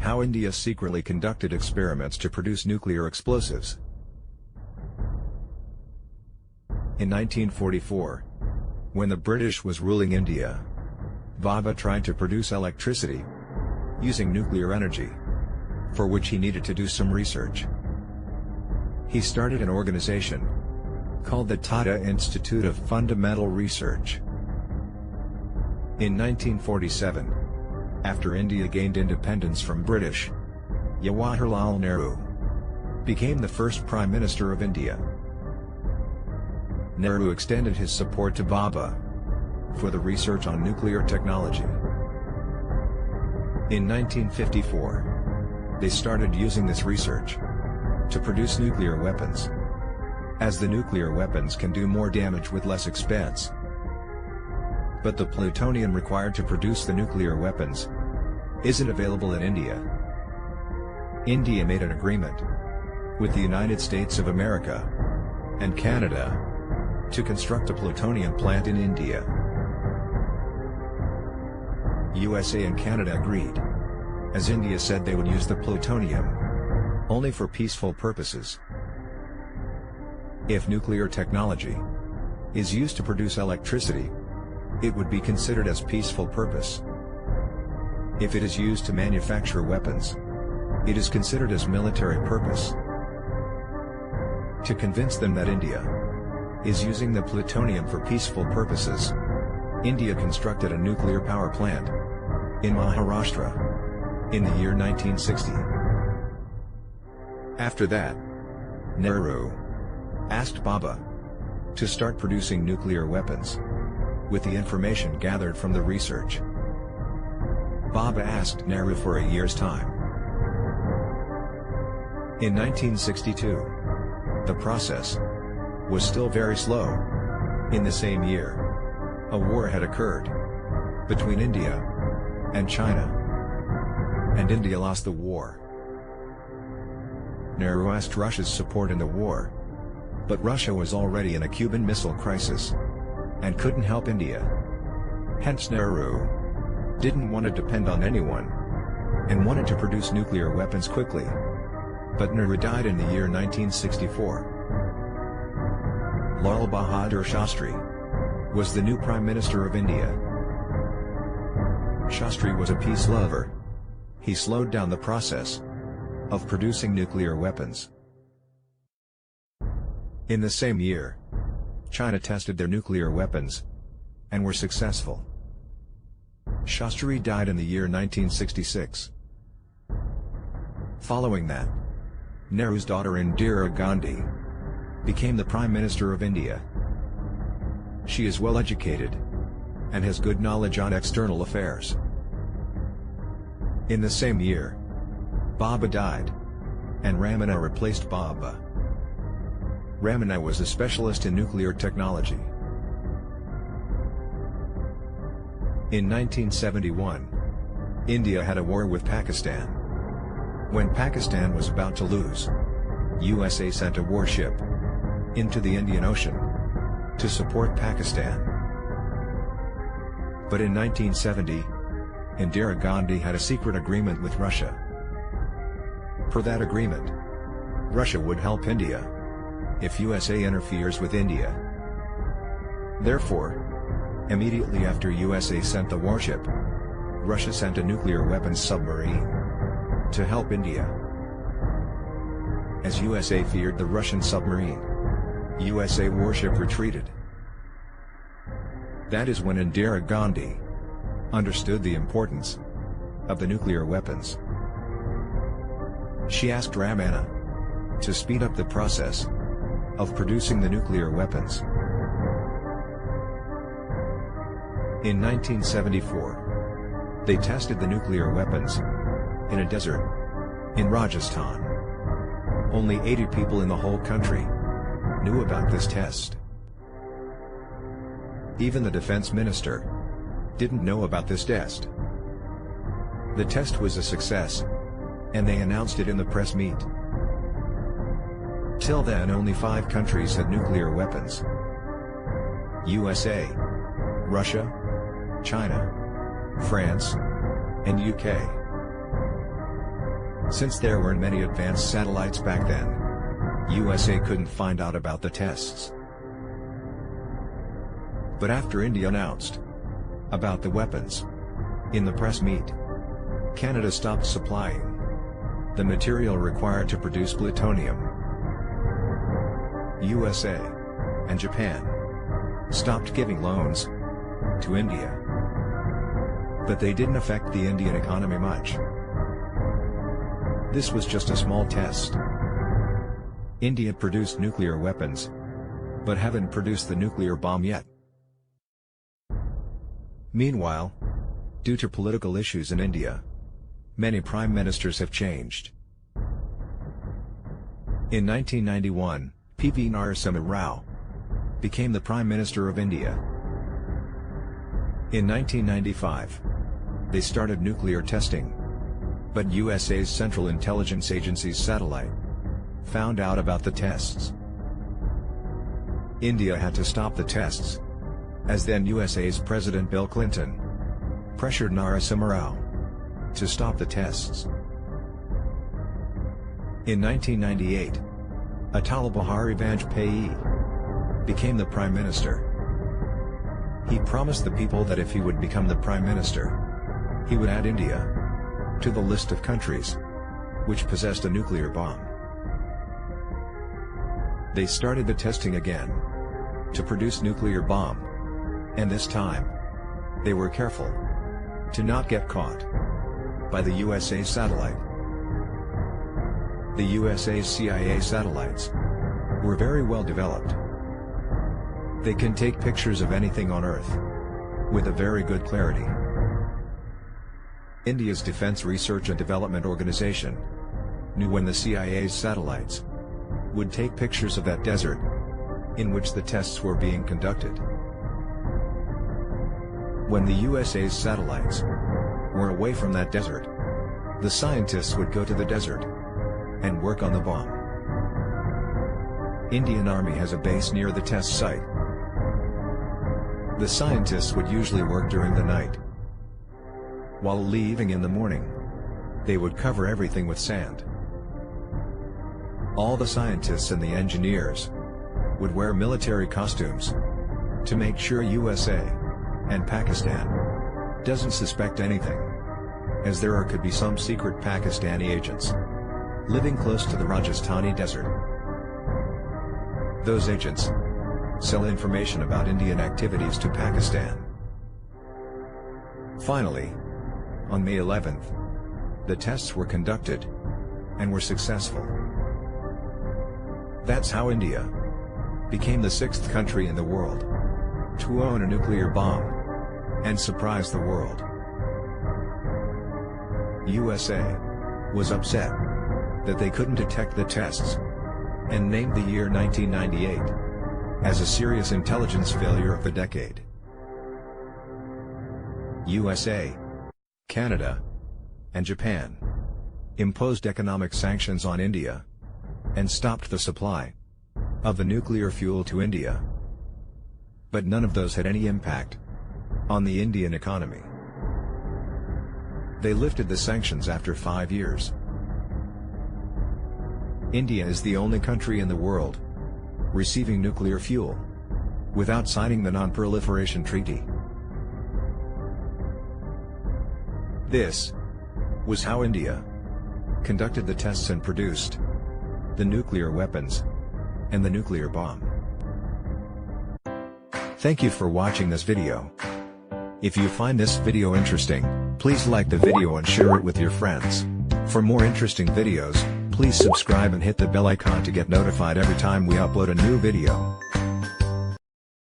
How India secretly conducted experiments to produce nuclear explosives. In 1944, when the British was ruling India, Bhabha tried to produce electricity using nuclear energy, for which he needed to do some research. He started an organization called the Tata Institute of Fundamental Research. In 1947, after India gained independence from British, Jawaharlal Nehru became the first Prime Minister of India. Nehru extended his support to Bhabha for the research on nuclear technology. In 1954, they started using this research to produce nuclear weapons, as the nuclear weapons can do more damage with less expense. But the plutonium required to produce the nuclear weapons isn't available in India. India made an agreement with the United States of America and Canada to construct a plutonium plant in India. USA and Canada agreed, as India said they would use the plutonium only for peaceful purposes. If nuclear technology is used to produce electricity, it would be considered as peaceful purpose. If it is used to manufacture weapons, it is considered as military purpose. To convince them that India is using the plutonium for peaceful purposes, India constructed a nuclear power plant in Maharashtra in the year 1960. After that, Nehru asked Bhabha to start producing nuclear weapons with the information gathered from the research. Bhabha asked Nehru for a year's time. In 1962, the process was still very slow. In the same year, a war had occurred between India and China, and India lost the war. Nehru asked Russia's support in the war, but Russia was already in a Cuban Missile Crisis and couldn't help India. Hence Nehru didn't want to depend on anyone and wanted to produce nuclear weapons quickly. But Nehru died in the year 1964. Lal Bahadur Shastri was the new Prime Minister of India. Shastri was a peace lover. He slowed down the process of producing nuclear weapons. In the same year, China tested their nuclear weapons and were successful. Shastri died in the year 1966. Following that, Nehru's daughter Indira Gandhi became the Prime Minister of India. She is well educated and has good knowledge on external affairs. In the same year, Bhabha died, and Ramana replaced Bhabha. Ramana was a specialist in nuclear technology. In 1971, India had a war with Pakistan. When Pakistan was about to lose, USA sent a warship into the Indian Ocean to support Pakistan. But in 1970, Indira Gandhi had a secret agreement with Russia. Per that agreement, Russia would help India if USA interferes with India. Therefore, immediately after USA sent the warship, Russia sent a nuclear weapons submarine to help India. As USA feared the Russian submarine, USA warship retreated. That is when Indira Gandhi understood the importance of the nuclear weapons. She asked Ramana to speed up the process of producing the nuclear weapons. In 1974, they tested the nuclear weapons in a desert in Rajasthan. Only 80 people in the whole country knew about this test. Even the defense minister didn't know about this test. The test was a success, and they announced it in the press meet. Till then only 5 countries had nuclear weapons: USA, Russia, China, France, and UK. Since there weren't many advanced satellites back then, USA couldn't find out about the tests. But after India announced about the weapons in the press meet, Canada stopped supplying the material required to produce plutonium. USA and Japan stopped giving loans to India. But they didn't affect the Indian economy much. This was just a small test. India produced nuclear weapons, but haven't produced the nuclear bomb yet. Meanwhile, due to political issues in India, many prime ministers have changed. In 1991, P.V. Narasimha Rao became the Prime Minister of India. In 1995, they started nuclear testing, but USA's Central Intelligence Agency's satellite found out about the tests. India had to stop the tests, as then USA's President Bill Clinton pressured Narasimha Rao to stop the tests. In 1998, Atal Bihari Vajpayee became the Prime Minister. He promised the people that if he would become the Prime Minister, he would add India to the list of countries which possessed a nuclear bomb. They started the testing again to produce nuclear bomb, and this time they were careful to not get caught by the USA satellite. The USA's CIA satellites were very well developed. They can take pictures of anything on Earth with a very good clarity. India's Defense Research and Development Organization knew when the CIA's satellites would take pictures of that desert in which the tests were being conducted. When the USA's satellites were away from that desert, the scientists would go to the desert and work on the bomb. Indian Army has a base near the test site. The scientists would usually work during the night. While leaving in the morning, they would cover everything with sand. All the scientists and the engineers would wear military costumes to make sure USA and Pakistan doesn't suspect anything, as there could be some secret Pakistani agents living close to the Rajasthani desert. Those agents sell information about Indian activities to Pakistan. Finally, on May 11th, the tests were conducted and were successful. That's how India became the 6th country in the world to own a nuclear bomb and surprise the world. USA was upset that they couldn't detect the tests and named the year 1998 as a serious intelligence failure of the decade. USA, Canada, and Japan imposed economic sanctions on India and stopped the supply of the nuclear fuel to India. But none of those had any impact on the Indian economy. They lifted the sanctions after 5 years. India is the only country in the world receiving nuclear fuel without signing the Non-Proliferation Treaty. This was how India conducted the tests and produced the nuclear weapons and the nuclear bomb. Thank you for watching this video. If you find this video interesting, please like the video and share it with your friends. For more interesting videos, please subscribe and hit the bell icon to get notified every time we upload a new video.